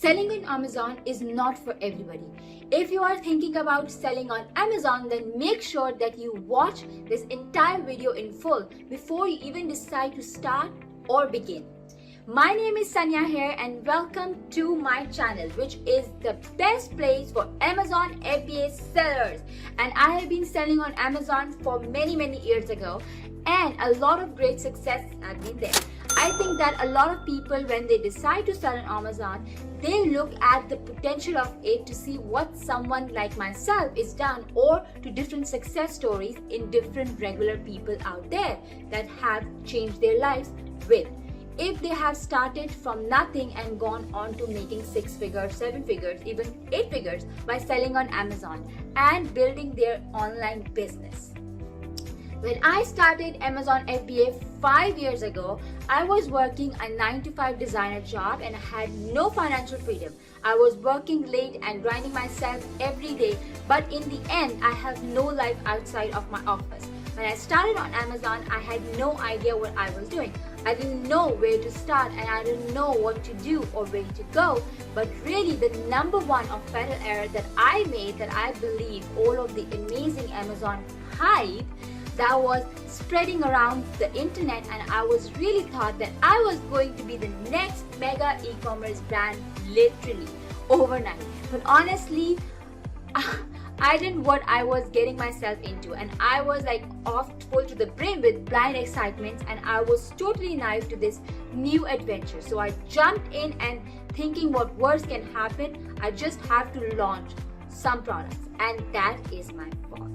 Selling on Amazon is not for everybody. If you are thinking about selling on Amazon, then make sure that you watch this entire video in full before you even decide to start or begin. My name is Sania here and welcome to my channel, which is the best place for Amazon FBA sellers. And I have been selling on Amazon for many years ago and a lot of great success has been there. I think that a lot of people, when they decide to sell on Amazon, they look at the potential of it to see what someone like myself is done, or to different success stories in different regular people out there that have changed their lives with. If they have started from nothing and gone on to making 6 figures, 7 figures, even 8 figures by selling on Amazon and building their online business. When I started Amazon FBA 5 years ago, I was working a 9-to-5 designer job and I had no financial freedom. I was working late and grinding myself every day, but in the end, I have no life outside of my office. When I started on Amazon, I had no idea what I was doing. I didn't know where to start and I didn't know what to do or where to go. But really, the number one of fatal error that I made, that I believe all of the amazing Amazon hype that was spreading around the internet, and I was really thought that I was going to be the next mega e-commerce brand literally overnight. But honestly, I didn't what I was getting myself into, and I was like off full to the brim with blind excitement, and I was totally naive to this new adventure. So I jumped in and thinking what worse can happen, I just have to launch some products, and that is my fault.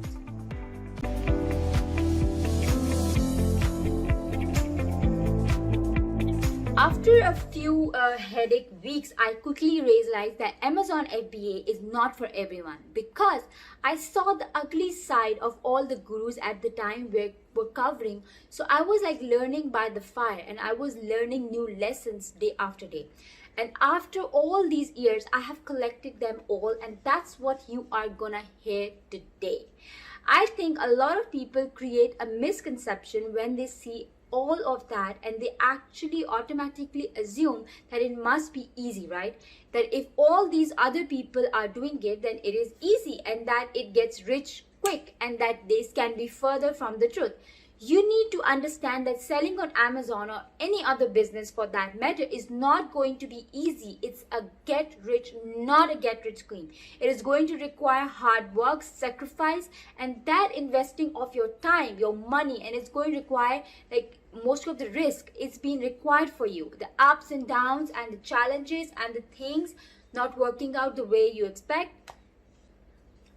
After a few headache weeks, I quickly realized that Amazon FBA is not for everyone, because I saw the ugly side of all the gurus at the time were covering. So I was like learning by the fire, and I was learning new lessons day after day. And after all these years, I have collected them all, and that's what you are gonna hear today. I think a lot of people create a misconception when they see all of that, and they actually automatically assume that it must be easy, right? That if all these other people are doing it, then it is easy, and that it gets rich quick, and that this can be further from the truth. You need to understand that selling on Amazon, or any other business for that matter, is not going to be easy. It's a get rich, not a get rich scheme. It is going to require hard work, sacrifice, and that investing of your time, your money, and it's going to require like most of the risk is being required for you. The ups and downs and the challenges and the things not working out the way you expect.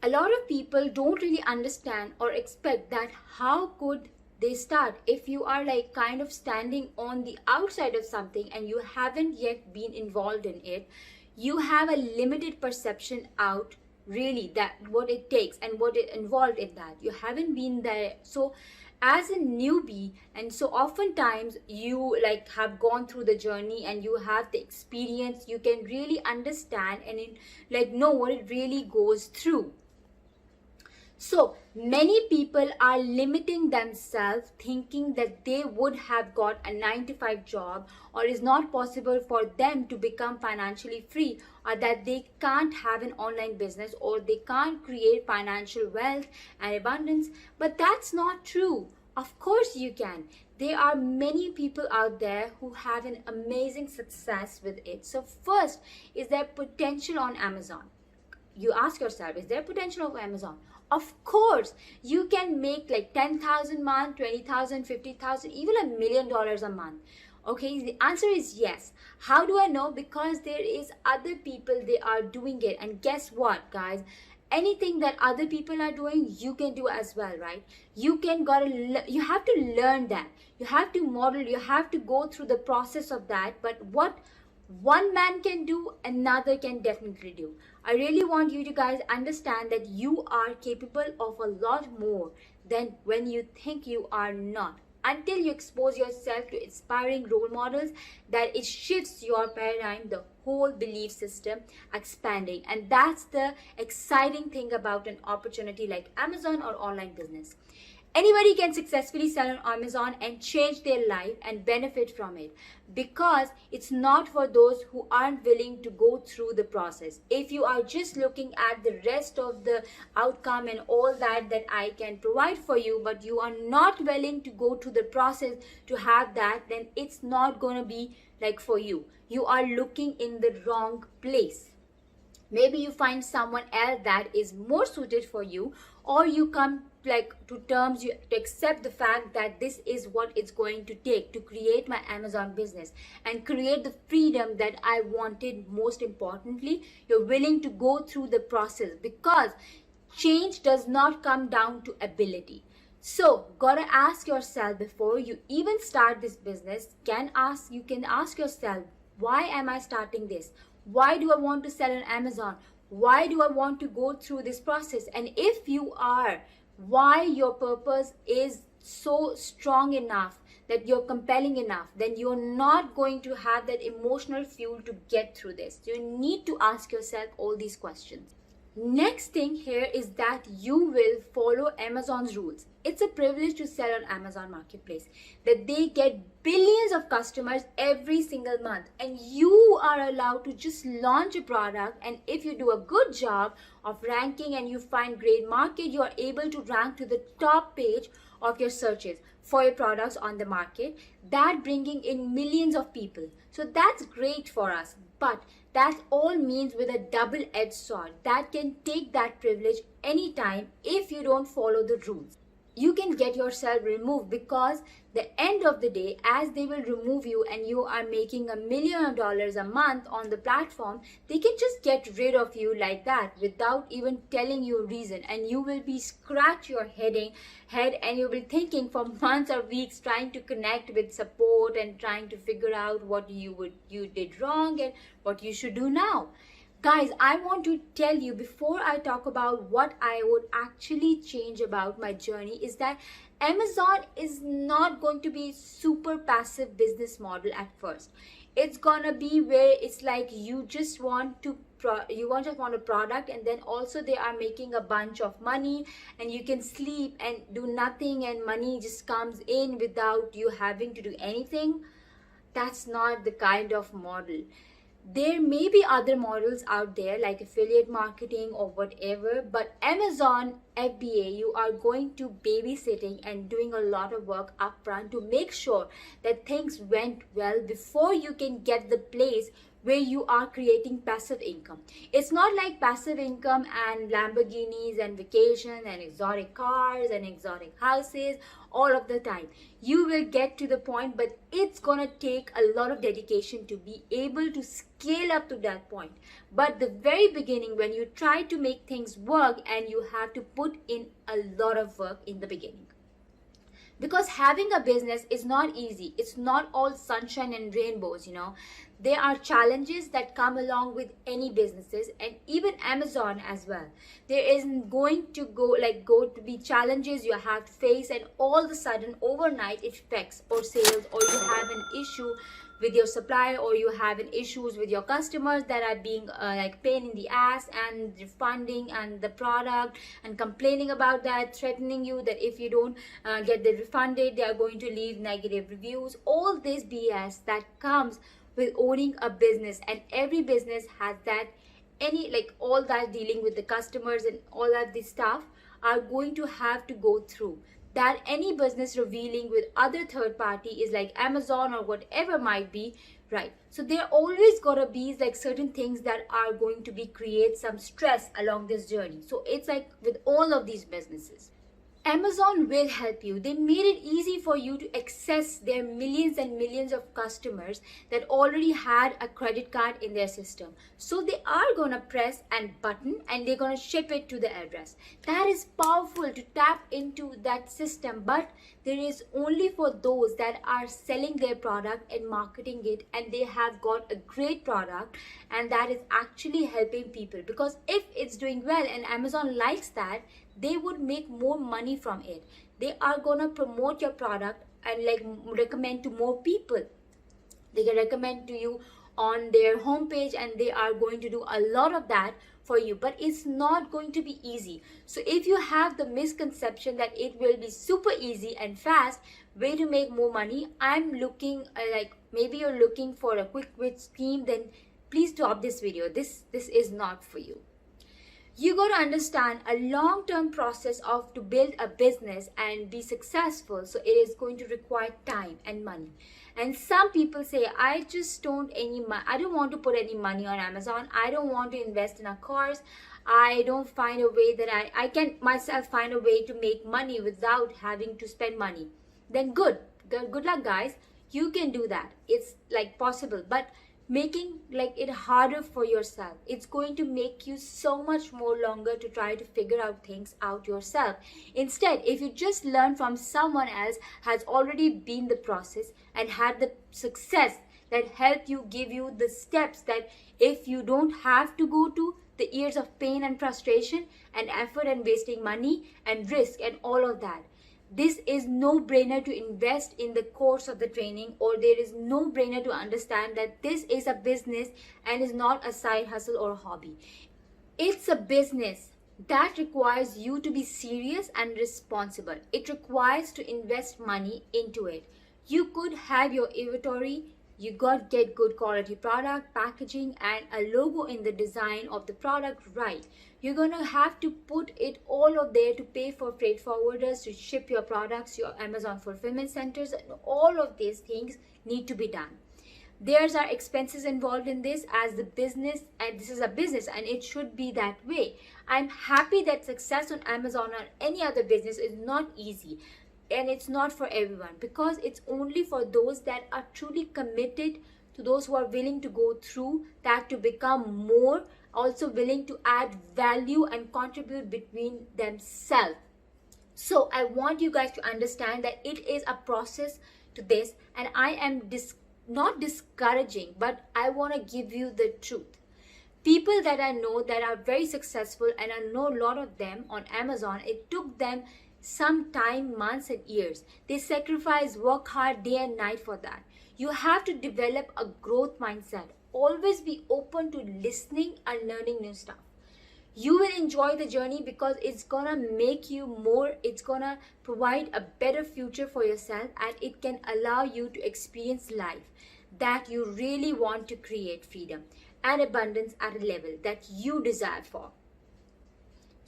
A lot of people don't really understand or expect that how could they start if you are like kind of standing on the outside of something and you haven't yet been involved in it. You have a limited perception out really that what it takes and what it involved in that. You haven't been there. So as a newbie, and so oftentimes you like have gone through the journey and you have the experience, you can really understand and like know what it really goes through. So many people are limiting themselves, thinking that they would have got a 9-to-5 job, or is not possible for them to become financially free, or that they can't have an online business, or they can't create financial wealth and abundance. But that's not true. Of course you can. There are many people out there who have an amazing success with it. So first, is there potential on Amazon? You ask yourself, is there potential on Amazon? Of course, you can make like 10,000 a month, 20,000, 50,000, even $1 million a month. Okay, the answer is yes. How do I know? Because there is other people, they are doing it. And guess what, guys? Anything that other people are doing, you can do as well, right? You have to learn that. You have to model, you have to go through the process of that. But what one man can do, another can definitely do. I really want you to guys understand that you are capable of a lot more than when you think you are not. Until you expose yourself to inspiring role models, that it shifts your paradigm, the whole belief system expanding. And that's the exciting thing about an opportunity like Amazon or online business. Anybody can successfully sell on Amazon and change their life and benefit from it, because it's not for those who aren't willing to go through the process. If you are just looking at the rest of the outcome and all that I can provide for you, but you are not willing to go through the process to have that, then it's not going to be like for you. You are looking in the wrong place. Maybe you find someone else that is more suited for you, or you come like to terms, you to accept the fact that this is what it's going to take to create my Amazon business and create the freedom that I wanted. Most importantly, you're willing to go through the process, because change does not come down to ability. So gotta ask yourself before you even start this business. You can ask yourself, why am I starting this? Why do I want to sell on Amazon? Why do I want to go through this process? And if you are, why your purpose is so strong enough, that you're compelling enough, then you're not going to have that emotional fuel to get through this. You need to ask yourself all these questions. Next thing here is that you will follow Amazon's rules. It's a privilege to sell on Amazon Marketplace, that they get billions of customers every single month, and you are allowed to just launch a product, and if you do a good job of ranking and you find great market, you are able to rank to the top page of your searches for your products on the market, that bringing in millions of people. So that's great for us, but that all means with a double-edged sword that can take that privilege anytime if you don't follow the rules. You can get yourself removed, because the end of the day, as they will remove you and you are making $1 million a month on the platform, they can just get rid of you like that without even telling you a reason, and you will be scratch your head and you'll be thinking for months or weeks, trying to connect with support and trying to figure out what you did wrong and what you should do now. Guys, I want to tell you, before I talk about what I would actually change about my journey, is that Amazon is not going to be super passive business model at first. It's gonna be where it's like you just want a product, and then also they are making a bunch of money, and you can sleep and do nothing, and money just comes in without you having to do anything. That's not the kind of model. There may be other models out there like affiliate marketing or whatever, but Amazon FBA, you are going to babysitting and doing a lot of work upfront to make sure that things went well before you can get the place where you are creating passive income. It's not like passive income and Lamborghinis and vacation and exotic cars and exotic houses all of the time. You will get to the point, but it's gonna take a lot of dedication to be able to scale up to that point. But the very beginning, when you try to make things work, and you have to put in a lot of work in the beginning. Because having a business is not easy. It's not all sunshine and rainbows, There are challenges that come along with any businesses, and even Amazon as well. There isn't going to go to be challenges you have to face, and all of a sudden overnight it affects or sales, or you have an issue with your supplier, or you have an issues with your customers that are being like pain in the ass, and refunding and the product and complaining about that, threatening you that if you don't get the refunded, they are going to leave negative reviews. All this BS that comes with owning a business, and every business has that, all that dealing with the customers and all of this stuff are going to have to go through. That any business revealing with other third party is like Amazon or whatever might be, right? So there always gotta be like certain things that are going to be create some stress along this journey. So it's like with all of these businesses, Amazon will help you. They made it easy for you to access their millions and millions of customers that already had a credit card in their system. So they are going to press a button and they're going to ship it to the address. That is powerful to tap into that system, but there is only for those that are selling their product and marketing it, and they have got a great product and that is actually helping people. Because if it's doing well and Amazon likes that, they would make more money from it. They are gonna promote your product and recommend to more people. They can recommend to you on their homepage and they are going to do a lot of that for you, but it's not going to be easy. So if you have the misconception that it will be super easy and fast way to make more money, I'm looking like maybe you're looking for a quick win scheme, then please stop this video. This is not for you. You got to understand a long-term process of to build a business and be successful. So it is going to require time and money. And some people say, I just don't I don't want to put any money on Amazon. I don't want to invest in a course. I don't find a way that I can myself find a way to make money without having to spend money. Then good luck, guys. You can do that. It's like possible, but making like it harder for yourself, it's going to make you so much more longer to try to figure out things out yourself. Instead, if you just learn from someone else has already been the process and had the success that helped you, give you the steps that if you don't have to go to the years of pain and frustration and effort and wasting money and risk and all of that, this is no brainer to invest in the course of the training, or there is no brainer to understand that this is a business and is not a side hustle or a hobby. It's a business that requires you to be serious and responsible. It requires to invest money into it. You could have your inventory, you got to get good quality product, packaging and a logo in the design of the product right. You're going to have to put it all of there to pay for freight forwarders to ship your products, your Amazon fulfillment centers, and all of these things need to be done. There's are expenses involved in this as the business, and this is a business and it should be that way. I'm happy that success on Amazon or any other business is not easy. And it's not for everyone, because it's only for those that are truly committed, to those who are willing to go through that to become more, also willing to add value and contribute between themselves. So I want you guys to understand that it is a process to this, and I am not discouraging, but I want to give you the truth. People that I know that are very successful, and I know a lot of them on Amazon, it took them some time, months and years. They sacrifice, work hard day and night for that. You have to develop a growth mindset. Always be open to listening and learning new stuff. You will enjoy the journey because it's gonna make you more, it's gonna provide a better future for yourself, and it can allow you to experience life that you really want to create, freedom and abundance at a level that you desire for.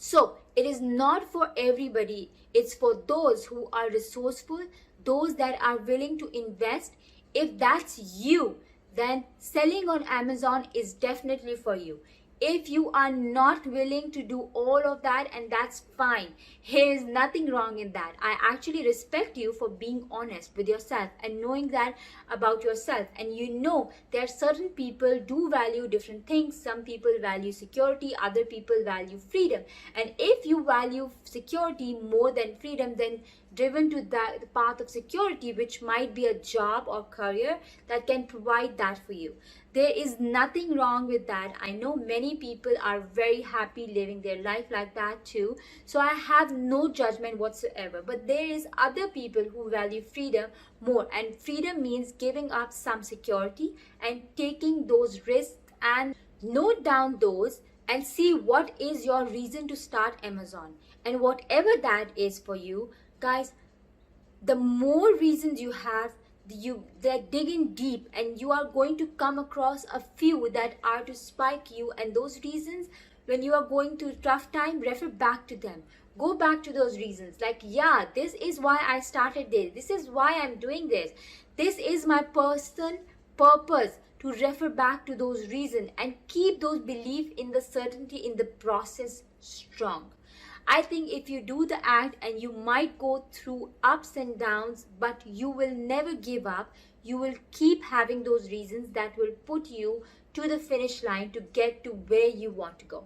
So it is not for everybody. It's for those who are resourceful, those that are willing to invest. If that's you, then selling on Amazon is definitely for you. If you are not willing to do all of that, and that's fine, there's nothing wrong in that. I actually respect you for being honest with yourself and knowing that about yourself. And you know there are certain people do value different things. Some people value security, other people value freedom. And if you value security more than freedom, then driven to the path of security, which might be a job or career that can provide that for you. There is nothing wrong with that. I know many people are very happy living their life like that too. So I have no judgment whatsoever. But there is other people who value freedom more. And freedom means giving up some security and taking those risks, and note down those and see what is your reason to start Amazon. And whatever that is for you, guys, the more reasons you have, they're digging deep, and you are going to come across a few that are to spike you. And those reasons, when you are going through tough time, refer back to them. Go back to those reasons. Like, yeah, this is why I started this. This is why I'm doing this. This is my personal purpose. To refer back to those reasons and keep those belief in the certainty in the process strong. I think if you do the act, and you might go through ups and downs, but you will never give up. You will keep having those reasons that will put you to the finish line to get to where you want to go.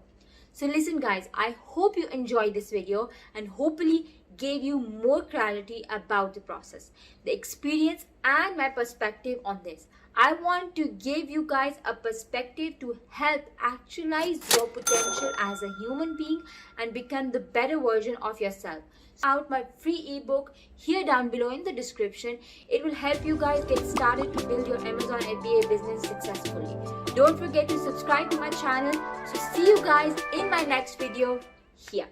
So listen guys, I hope you enjoyed this video, and hopefully gave you more clarity about the process, the experience, and my perspective on this. I want to give you guys a perspective to help actualize your potential as a human being and become the better version of yourself. Out my free ebook here down below in the description. It will help you guys get started to build your Amazon FBA business successfully. Don't forget to subscribe to my channel. So see you guys in my next video here.